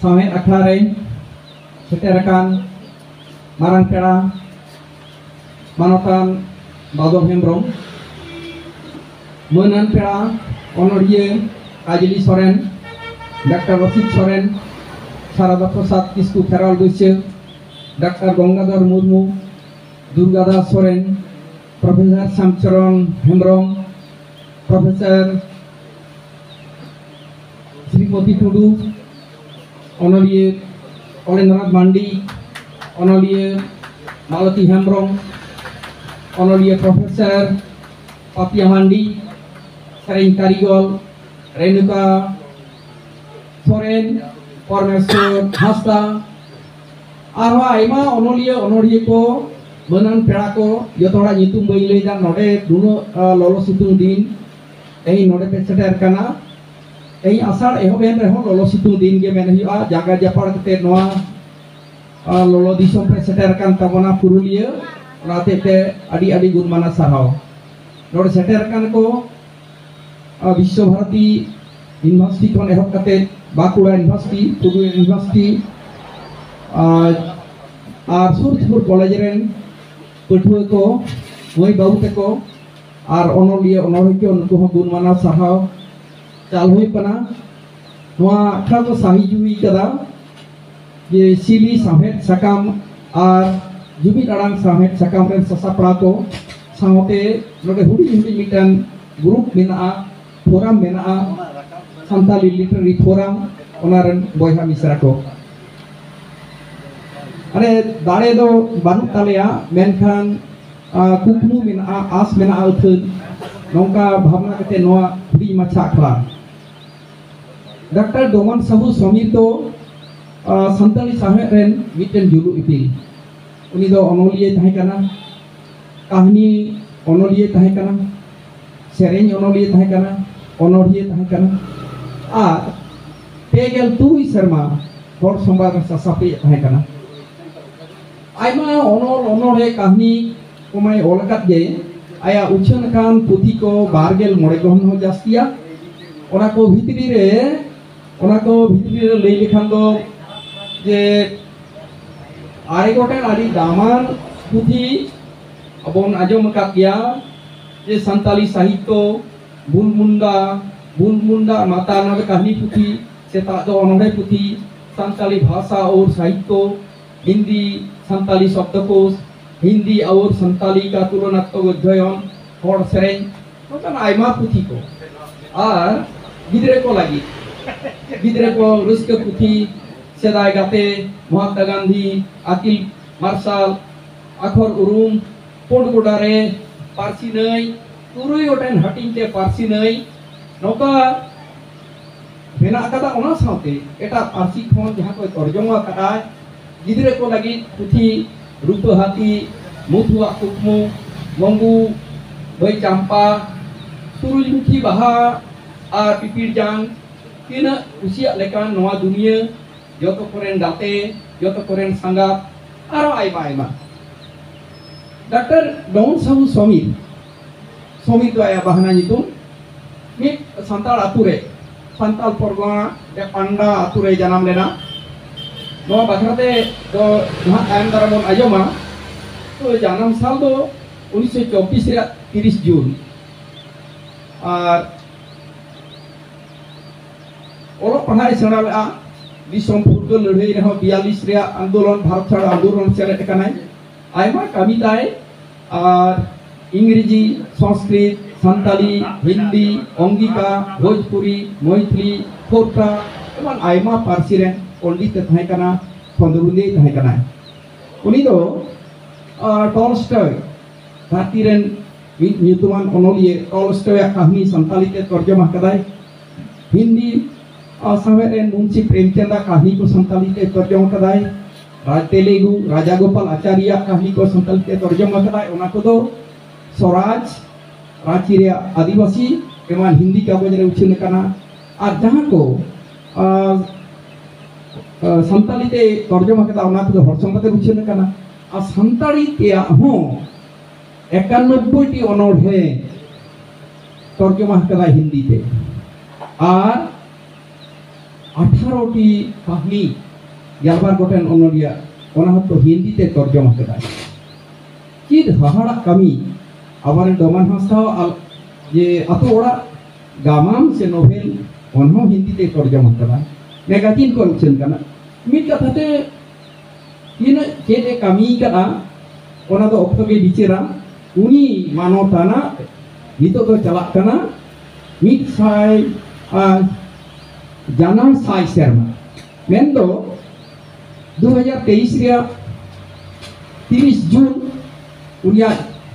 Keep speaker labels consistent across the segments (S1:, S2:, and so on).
S1: Samet Akhare Seterakan Marang Pera Manotan Bador Hembrong Menan Pera Honorie Ajili Soren Dr. Rosit Soren Sarada Prasad Kisku Feral Busse Dr. Gongadhar Murmu Durgada Soren Profesor Samcharan Hembrong Profesor Srimati Tudu Honorie Olendranath Mandi Honorie Malati Hembrong Honorie Profesor Papia Mandi Sering Karigol Renuka Soren Pormesor Hasta Arwa Aima Honorie ko Menan Pera ko Yotora Nyitung Bayi Lejan Node Duno Lolo Situng Din Ei Node Peseter Kana Ei asal ehoben reho lolo situng din ge men hiwa jaga japar kete noa lolo disom seterkan tabona Purulia rate te adi gun mana sarau nor seterkan ko Biswa Bharati University kon eho kate Bakura University Pudu University ar sur college ren pathua ko moi babu teko ar onolia onorhike unku gun mana sarau चाल हुई पना अखा को साहिजुई कदा ये सिली साहेद सकाम और जुबी अड़ांग साहेद सकाम रेन ससापड़ा को सावते नोडे हुडी हुडी मिटन ग्रुप मेना फोरम मेना संताली लिटरेरी फोरम ओनारन बयहा मिसरा को अरे दाड़े दो बानु तालेया मेनखान कुकमु मेना आस मेना उथन नौका भावना कते नोआ हुडी माछा खला डॉक्टर दोमन साहू समीर तो संताली साहेब रेन मिटन जुलु इपिल उनी दो अनोलिये तहे कना कहानी अनोलिये तहे कना सेरेंज अनोलिये तहे कना अनोलिये तहे कना आ पेगल तुई शर्मा हर संबार ससापे तहे कना आइमा अनोले कहानी कोमाय ओलकात गे आया उछन कान पुथी को बारगेल मोड़े गहन हो जास्तिया ओना को भितरी रे लई लेखान दो जे आरे गोटेन आदि दामान पुथी अबन आजम का किया जे संताली साहित्य बुनमुंडा माता नोडे कहानी पुथी सेता दो अनोडे पुथी संताली भाषा और साहित्य हिंदी संताली शब्दकोश हिंदी और संताली का तुलनात्मक अध्ययन हर सेरें नोकान आयमा पुथी को और गिद्रे को लगी गिद्रे को रुस्क पुथी सेदाय गाते महात्मा गांधी अकिल मार्शल आखर उरुम पोडगोडारे पारसी नई तुरुई ओटेन हटिंग पारसी नई नौका मेना कदा ओना साथे एटा पारसी खन जहां को तर्जमा कदा गिद्रे को लगी पुथी रूप हाथी मुथुआ कुकमु मंगू बई चंपा सूरजमुखी बाहा और पिपिर जांग तीन उसिया लेकान नवा दुनिया जोतो कोरेन गाते जोतो कोरेन संगा आरो आइमा डॉक्टर डॉन साहू समीर तो आया बहाना नितुम मिट संताल आतुरे संताल परगना ए पांडा आतुरे जन्म लेना नवा बाखराते तो जहां आयम दाराबन आजमा तो जन्म साल दो 1924 रे 30 जून और ओलो पढ़ाई सेना लेआ दिसम फुटबॉल लड़ाई रहो 42 रे आंदोलन भारत छाड़ आंदोलन सेलेद कनाय आयमा कामी ताय और इंग्रेजी संस्कृत संताली हिंदी अंगिका भोजपुरी मैथिली खोरटा एमन आयमा पारसी रेन पंडित तहे कना खंदरुंदे तहे कना उनी दो टॉलस्टॉय भारती रेन न्यूतुमान अनोलिये टॉलस्टॉय कहानी संताली ते तर्जमा कदाय हिंदी सावे रेन मुंशी प्रेमचंद कहानी को संताली ते तर्जमा कदाय तेलुगु राजा गोपाल आचार्य कहानी को संताली ते तर्जमा कदाय ओना को दो स्वराज रांची रे आदिवासी एमान हिंदी कागज रे उछिन कना और जहां को संताली ते तर्जमा कदा ओना को हर संगते उछिन कना आ संताली ते हो 91 टी अनोढ़े तर्जमा कदा हिंदी ते और 18টি কাহিনী গেলবার গোটেন অনরিয়া ওনা হতো হিন্দিতে তর্জমা কেদায় চিদ হাহাড়া কামি আবার ডমান হাসতাও যে আতো ওরা গামাম সে নোভেল অন্য হিন্দিতে তর্জমা কেদায় ম্যাগাজিন করছেন কানা মিট কথাতে ইন চেদে কামি কানা ওনা তো অক্তকে বিচেরা উনি মানবতানা নিতো তো চালাক কানা মিট সাই জানাম সাই শর্মা মেন্দো 2023 রিয়া 30 জুন উনিয়া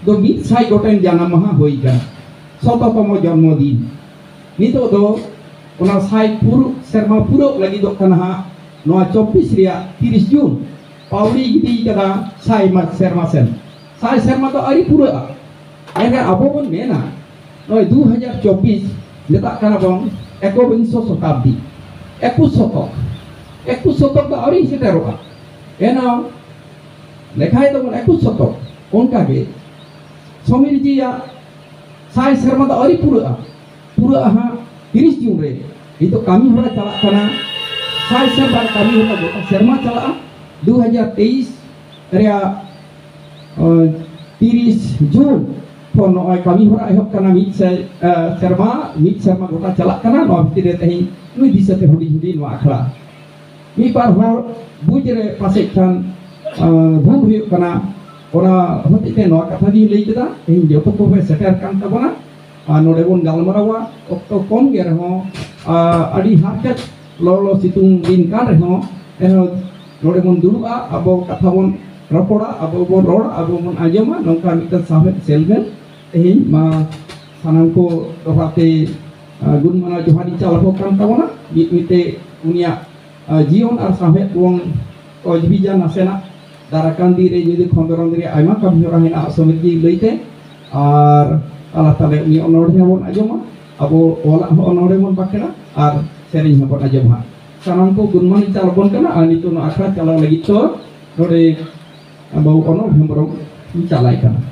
S1: দো মিট সাই গোটেন জানাম মাহা হই কানা শততম জন্মদিন নিতো দো ওনা সাই পুরো শর্মা পুরো লাগি দো কানা হা নোয়া 24 রিয়া 30 জুন পাউরি গিদি কাদা সাই মা শর্মা সেন সাই শর্মা তো আরি পুরো এনে আবো বন মেনা নয় 2024 letak kana bang ekobinso শতাব্দী 21 শতক তো আরি সেটারোকা এনা লেখায় তো 21 শতক কোনটাকে সমীর জিয়া সাই শর্মা তো আরি পুরো হা 30 জুন রে এই তো কামি হরা চালাক কানা সাই শর্মা কামি হরা গোটা শর্মা চালা 2023 রেয়া 30 June pon oi kami hora ehok kana mit serma gota chalak kana no bitire tehi nui disate hudi no akhla mi par hor bujre pasek kan bhum huyuk kana ona hotite no katha di lei keda tehi joto ko setter kan tabona node bon galmarawa okto kom ge reho adi harkat lolo situng din kan reho node bon duluga abo katha bon ropoda abo bon rod abo bon ajama nongka mitan sahet selben tehin ma sanam ko dohate gun mana johadi calako kan tabona mite unia jion ar sahet wong ojbija nasena darakan dire jadi khondoron dire aima kami ora hena somiti leite ar Allah taala uni onore bon ajoma abo ola onore mon pakena ar sering bon ajoma sanam ko gun mana calabon kana ani to no akra cala lagi to nore bau ono hemborong calai kana